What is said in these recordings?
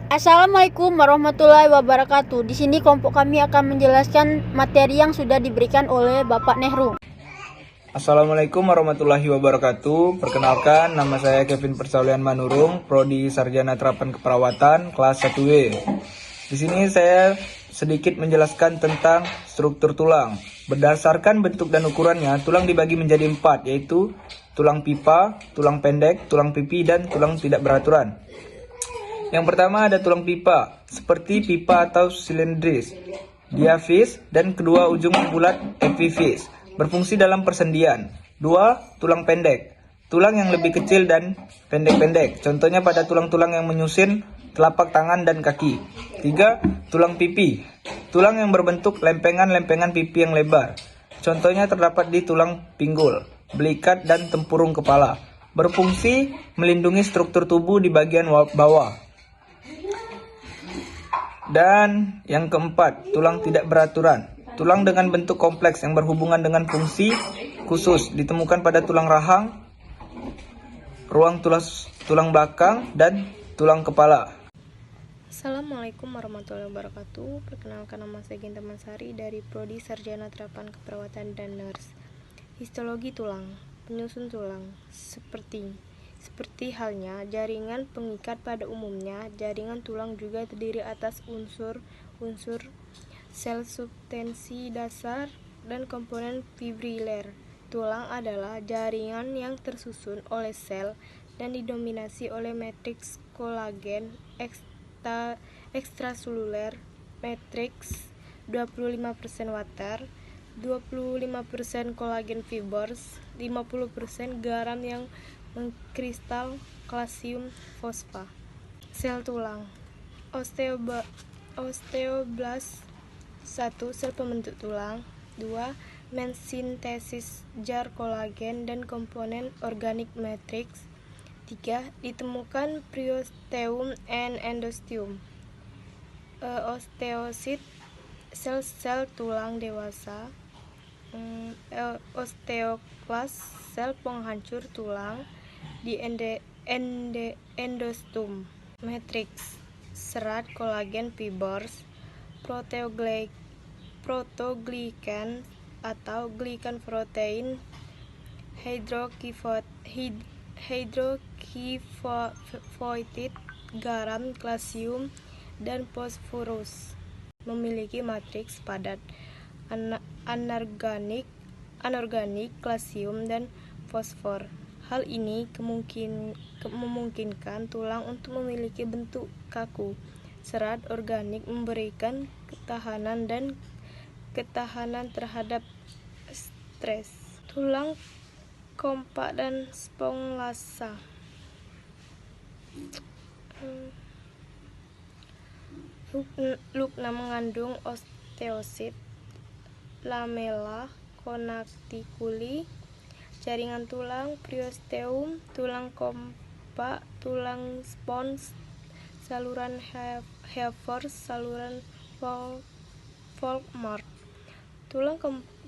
Assalamualaikum warahmatullahi wabarakatuh. Di sini kelompok kami akan menjelaskan materi yang sudah diberikan oleh Bapak Nehru. Assalamualaikum warahmatullahi wabarakatuh. Perkenalkan, nama saya Kevin Persaulian Manurung, Prodi Sarjana Terapan Keperawatan, kelas 1W. Di sini saya sedikit menjelaskan tentang struktur tulang. Berdasarkan bentuk dan ukurannya, tulang dibagi menjadi 4, yaitu tulang pipa, tulang pendek, tulang pipi, dan tulang tidak beraturan. Yang pertama ada tulang pipa, seperti pipa atau silindris, diafis, dan kedua ujung bulat epifis, berfungsi dalam persendian. 2. Tulang pendek, tulang yang lebih kecil dan pendek-pendek, contohnya pada tulang-tulang yang menyusun telapak tangan dan kaki. 3. Tulang pipi, tulang yang berbentuk lempengan-lempengan pipi yang lebar, contohnya terdapat di tulang pinggul, belikat, dan tempurung kepala, berfungsi melindungi struktur tubuh di bagian bawah. Dan yang keempat, tulang tidak beraturan. Tulang dengan bentuk kompleks yang berhubungan dengan fungsi khusus ditemukan pada tulang rahang, ruang tulang belakang, dan tulang kepala. Assalamualaikum warahmatullahi wabarakatuh. Perkenalkan, nama saya Ginta Mansari dari Prodi Sarjana Terapan Keperawatan dan Nurse. Histologi tulang, penyusun tulang, seperti halnya jaringan pengikat pada umumnya, jaringan tulang juga terdiri atas unsur sel substansi dasar dan komponen fibriler. Tulang adalah jaringan yang tersusun oleh sel dan didominasi oleh matriks kolagen ekstraseluler, matriks 25% water, 25% kolagen fibers, 50% garam yang mengkristal kalsium fosfa. Sel tulang. Osteoblast 1. Sel pembentuk tulang. 2. Mensintesis jar kolagen dan komponen organik matriks. 3. Ditemukan periosteum and endosteum. Osteosit, sel-sel tulang dewasa. Osteoklast, sel penghancur tulang di endostum. Matriks, serat kolagen fibers, protoglican atau glican protein, hydroxiaphosphatid, garam, kalsium, dan fosforus. Memiliki matriks padat anorganik, kalsium, dan fosfor. Hal ini memungkinkan tulang untuk memiliki bentuk kaku. Serat organik memberikan ketahanan terhadap stres. Tulang kompak dan sponglasa. Lugna mengandung osteosit, lamella, connecticuli, jaringan tulang, periosteum, tulang kompak, tulang spons, saluran Hebers, saluran Volkmar. Tulang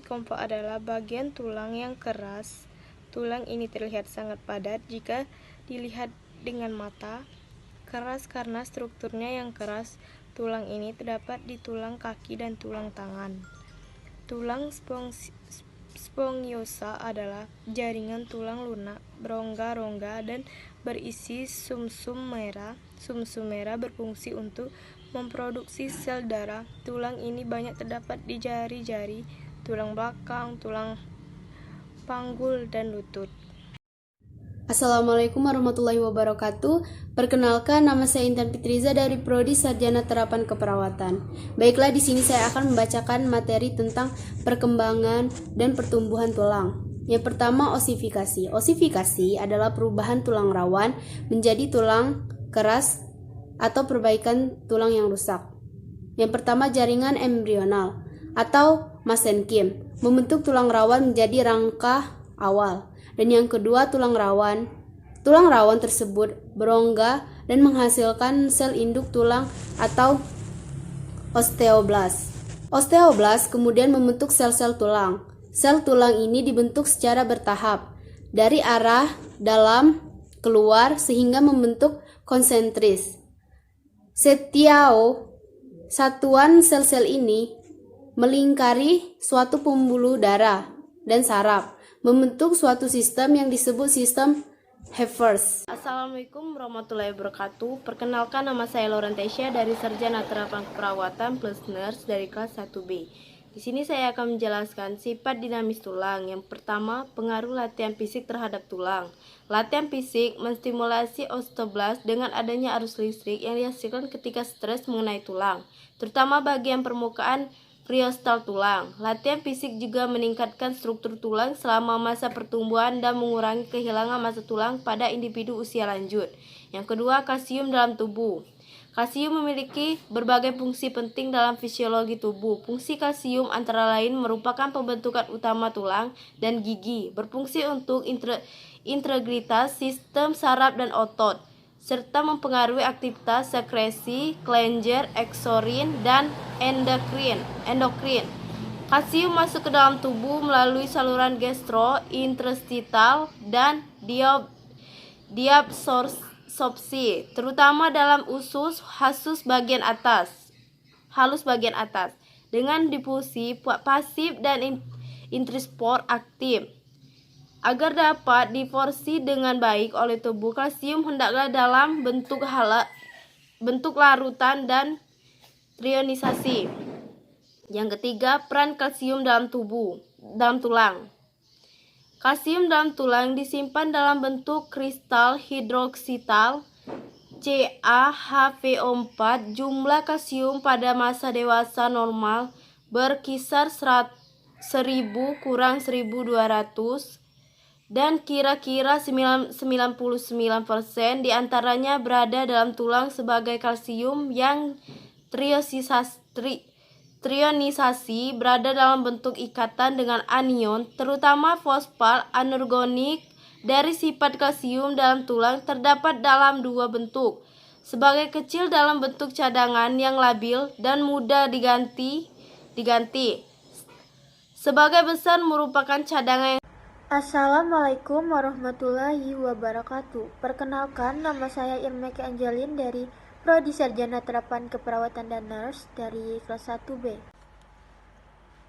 kompak adalah bagian tulang yang keras. Tulang ini terlihat sangat padat jika dilihat dengan mata. Keras karena strukturnya yang keras. Tulang ini terdapat di tulang kaki dan tulang tangan. Tulang spongiosa adalah jaringan tulang lunak berongga-rongga dan berisi sumsum merah. Sumsum merah berfungsi untuk memproduksi sel darah. Tulang ini banyak terdapat di jari-jari, tulang belakang, tulang panggul, dan lutut. Assalamualaikum warahmatullahi wabarakatuh. Perkenalkan, nama saya Intan Fitriza dari Prodi Sarjana Terapan Keperawatan. Baiklah, di sini saya akan membacakan materi tentang perkembangan dan pertumbuhan tulang. Yang pertama, osifikasi. Osifikasi adalah perubahan tulang rawan menjadi tulang keras atau perbaikan tulang yang rusak. Yang pertama, jaringan embrional atau mesenkim, membentuk tulang rawan menjadi rangka awal. Dan yang kedua, tulang rawan. Tulang rawan tersebut berongga dan menghasilkan sel induk tulang atau osteoblast. Osteoblast kemudian membentuk sel-sel tulang. Sel tulang ini dibentuk secara bertahap dari arah dalam keluar sehingga membentuk konsentris. Setiap satuan sel-sel ini melingkari suatu pembuluh darah dan saraf, membentuk suatu sistem yang disebut sistem Hebers. Assalamualaikum warahmatullahi wabarakatuh. Perkenalkan, nama saya Laurentesia dari Sarjana Terapan Keperawatan plus Nurse dari kelas 1B. Di sini saya akan menjelaskan sifat dinamis tulang. Yang pertama, pengaruh latihan fisik terhadap tulang. Latihan fisik menstimulasi osteoblast dengan adanya arus listrik yang dihasilkan ketika stres mengenai tulang, terutama bagian permukaan periostal tulang. Latihan fisik juga meningkatkan struktur tulang selama masa pertumbuhan dan mengurangi kehilangan massa tulang pada individu usia lanjut. Yang kedua, kalsium dalam tubuh. Kalsium memiliki berbagai fungsi penting dalam fisiologi tubuh. Fungsi kalsium antara lain merupakan pembentukan utama tulang dan gigi, berfungsi untuk integritas sistem saraf dan otot, serta mempengaruhi aktivitas sekresi kelenjar, eksorin, dan endokrin. Kalsium masuk ke dalam tubuh melalui saluran gastrointestinal dan diabsorpsi, terutama dalam usus halus bagian atas, dengan difusi pasif dan intraspor aktif. Agar dapat diabsorpsi dengan baik oleh tubuh, kalsium hendaklah dalam bentuk larutan dan trionisasi. Yang ketiga, peran kalsium dalam tulang. Kalsium dalam tulang disimpan dalam bentuk kristal hidroksital CaHVO4. Jumlah kalsium pada masa dewasa normal berkisar 1000 kurang 1200 dan kira-kira 99% diantaranya berada dalam tulang sebagai kalsium yang trionisasi berada dalam bentuk ikatan dengan anion, terutama fosfat anorganik. Dari sifat kalsium dalam tulang terdapat dalam dua bentuk, sebagai kecil dalam bentuk cadangan yang labil dan mudah diganti, sebagai besar merupakan cadangan yang... Assalamualaikum warahmatullahi wabarakatuh. Perkenalkan, nama saya Irmeke Angelin dari Prodi Sarjana Terapan Keperawatan dan Nurse dari kelas 1B.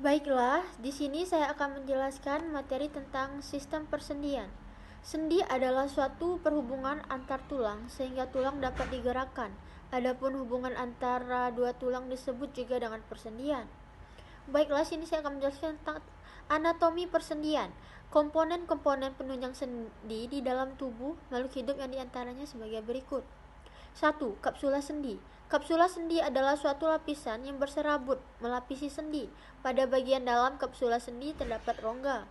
Baiklah, di sini saya akan menjelaskan materi tentang sistem persendian. Sendi adalah suatu perhubungan antar tulang sehingga tulang dapat digerakkan. Adapun hubungan antara dua tulang disebut juga dengan persendian. Baiklah, sini saya akan menjelaskan tentang anatomi persendian. Komponen-komponen penunjang sendi di dalam tubuh makhluk hidup yang diantaranya sebagai berikut. 1. Kapsula sendi. Kapsula sendi adalah suatu lapisan yang berserabut melapisi sendi. Pada bagian dalam kapsula sendi terdapat rongga.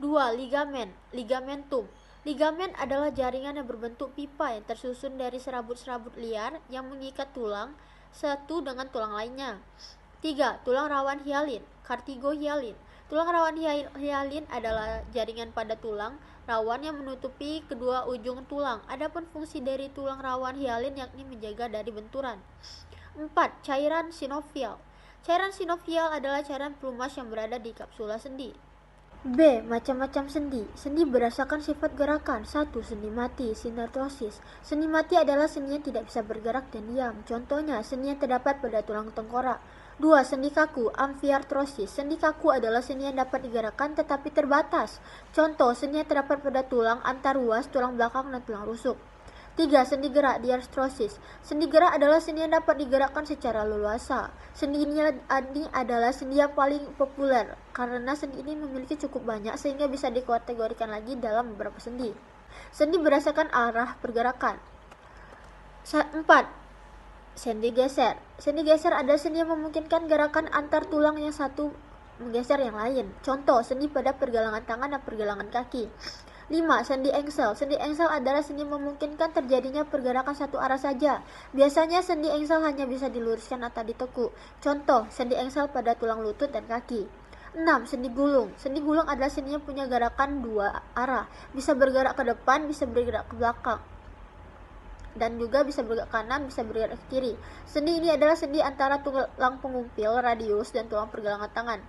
2. Ligamen. Ligamentum. Ligamen adalah jaringan yang berbentuk pipa yang tersusun dari serabut-serabut liar yang mengikat tulang satu dengan tulang lainnya. 3. Tulang rawan hialin. Cartigohyalin. Tulang rawan hialin adalah jaringan pada tulang rawan yang menutupi kedua ujung tulang. Adapun fungsi dari tulang rawan hialin yakni menjaga dari benturan. 4. Cairan sinovial. Cairan sinovial adalah cairan pelumas yang berada di kapsula sendi. B. Macam-macam sendi. Sendi berdasarkan sifat gerakan. 1. Sendi mati, sinertosis. Sendi mati adalah sendi yang tidak bisa bergerak dan diam. Contohnya, sendi yang terdapat pada tulang tengkorak. 2. Sendi kaku, amfiartrosis. Sendi kaku adalah sendi yang dapat digerakkan tetapi terbatas. Contoh, sendi yang terdapat pada tulang antar ruas, tulang belakang, dan tulang rusuk. 3. Sendi gerak, diastrosis. Sendi gerak adalah sendi yang dapat digerakkan secara leluasa. Sendi ini adalah sendi yang paling populer karena sendi ini memiliki cukup banyak sehingga bisa dikategorikan lagi dalam beberapa sendi. Sendi berdasarkan arah pergerakan. 4. Sendi geser. Sendi geser adalah sendi yang memungkinkan gerakan antar tulang yang satu menggeser yang lain. Contoh, sendi pada pergelangan tangan dan pergelangan kaki. 5. Sendi engsel. Sendi engsel adalah sendi yang memungkinkan terjadinya pergerakan satu arah saja. Biasanya sendi engsel hanya bisa diluruskan atau ditekuk. Contoh, sendi engsel pada tulang lutut dan kaki. 6. Sendi gulung. Sendi gulung adalah sendi yang punya gerakan dua arah. Bisa bergerak ke depan, bisa bergerak ke belakang. Dan juga bisa bergerak kanan, bisa bergerak ke kiri. Sendi ini adalah sendi antara tulang pengumpil, radius, dan tulang pergelangan tangan.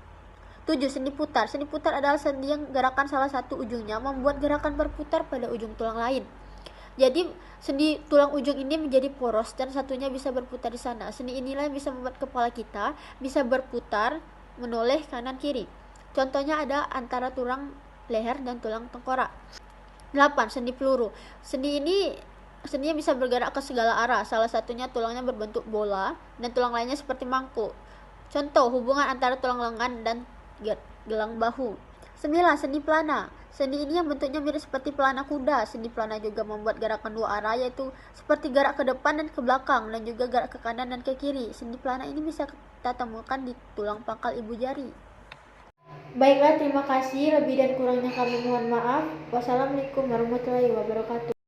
7. Sendi putar. Sendi putar adalah sendi yang gerakan salah satu ujungnya membuat gerakan berputar pada ujung tulang lain. Jadi sendi tulang ujung ini menjadi poros dan satunya bisa berputar di sana. Sendi inilah yang bisa membuat kepala kita bisa berputar menoleh kanan kiri. Contohnya ada antara tulang leher dan tulang tengkorak. 8. Sendi peluru. Sendinya bisa bergerak ke segala arah. Salah satunya tulangnya berbentuk bola dan tulang lainnya seperti mangkuk. Contoh hubungan antara tulang lengan dan gelang bahu. 9. Sendi pelana. Sendi ini yang bentuknya mirip seperti pelana kuda. Sendi pelana juga membuat gerakan dua arah, yaitu seperti gerak ke depan dan ke belakang, dan juga gerak ke kanan dan ke kiri. Sendi pelana ini bisa kita temukan di tulang pangkal ibu jari. Baiklah, terima kasih. Lebih dan kurangnya kami mohon maaf. Wassalamualaikum warahmatullahi wabarakatuh.